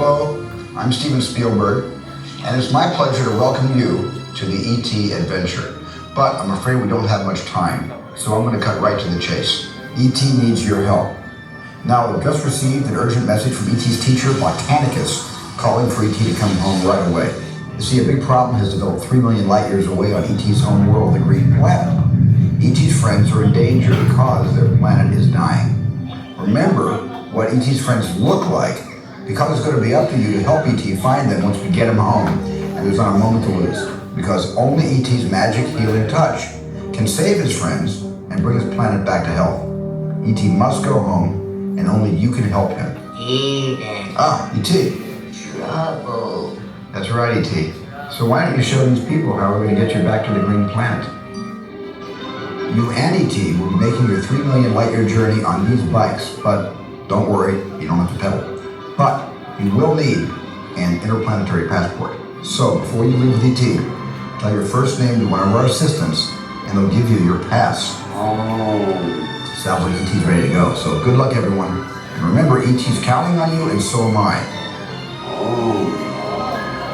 Hello, I'm Steven Spielberg, and it's my pleasure to welcome you to the E.T. adventure. But I'm afraid we don't have much time, so I'm going to cut right to the chase. E.T. needs your help. Now, we've just received an urgent message from E.T.'s teacher, Bottanicus, calling for E.T. to come home right away. You see, a big problem has developed 3 million light years away on E.T.'s home world, the Green Planet. E.T.'s friends are in danger because their planet is dying. Remember what E.T.'s friends look like, because it's going to be up to you to help E.T. find them once we get him home, and there's not a moment to lose, because only E.T.'s magic healing touch can save his friends and bring his planet back to health. E.T. must go home, and only you can help him. Steven. E.T. Trouble. That's right, E.T. So why don't you show these people how we're going to get you back to the Green Planet? You and E.T. will be making your 3 million light year journey on these bikes, but don't worry, you don't have to pedal. But you will need an interplanetary passport. So before you leave with E.T., tell your first name to one of our assistants, and they'll give you your pass. Sounds like E.T.'s ready to go. So good luck, everyone. And remember, E.T.'s counting on you, and so am I.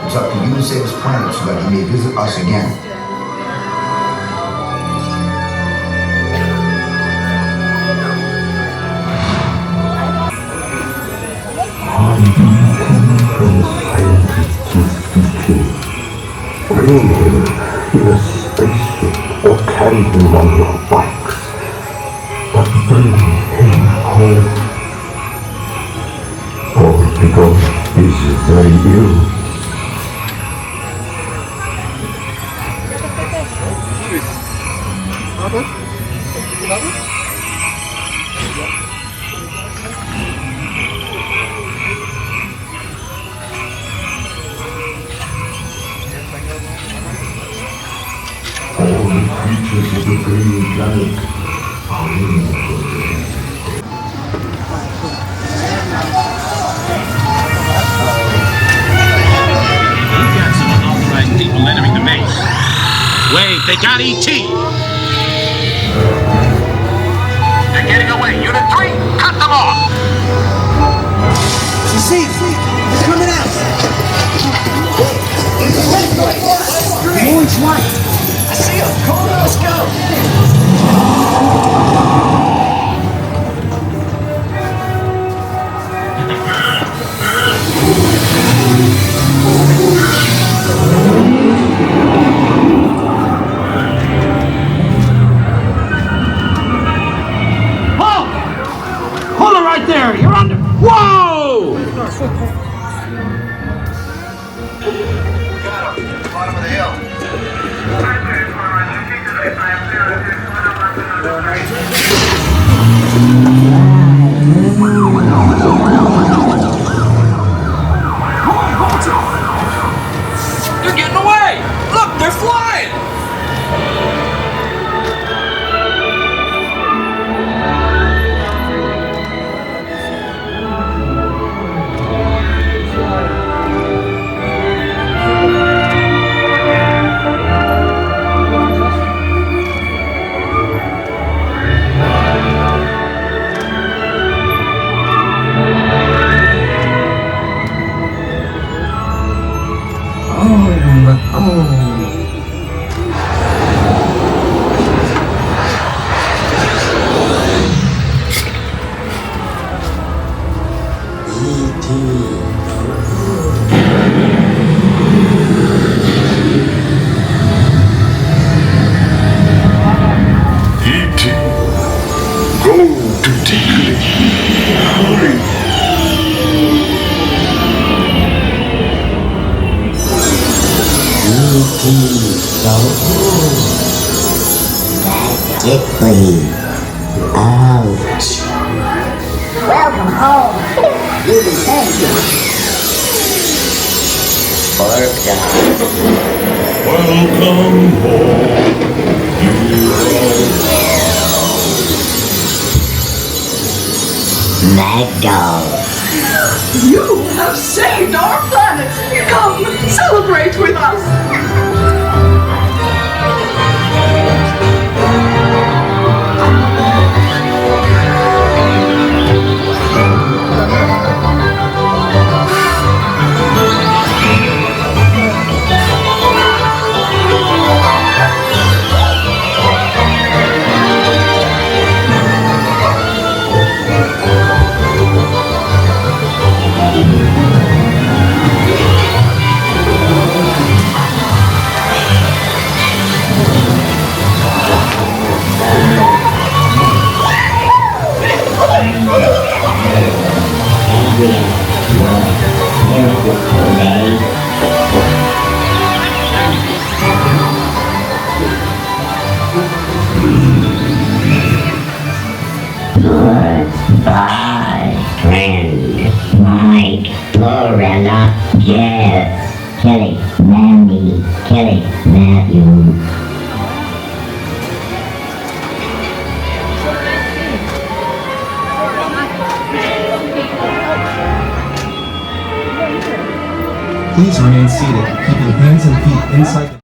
It's up to you to save his planet so that he may visit us again. Bring him in a spaceship or carry him on your bikes, but bring him home. All because he's very ill. All the creatures of the Green Planet are in We've got some unauthorized people entering the base. Wait, they got E.T. They're getting away. Unit 3, cut them off! See, they're coming out! Orange light! I see them! Come on, let's go! Halt! Hold it right there! You're under... Whoa! Bottom of the hill. They're getting away! Look, they're flying! E.T. Go to Tickly. Hurry. Magically. Ouch. Welcome home. You thank you. Welcome home. Mad Dog. You have saved our planet! Come, celebrate with us! beautiful day. Goodbye, friend. Mike, Lorella, Jeff, Kelly, Mandy, Kelly, Matthew. Please remain seated, keeping hands and feet inside the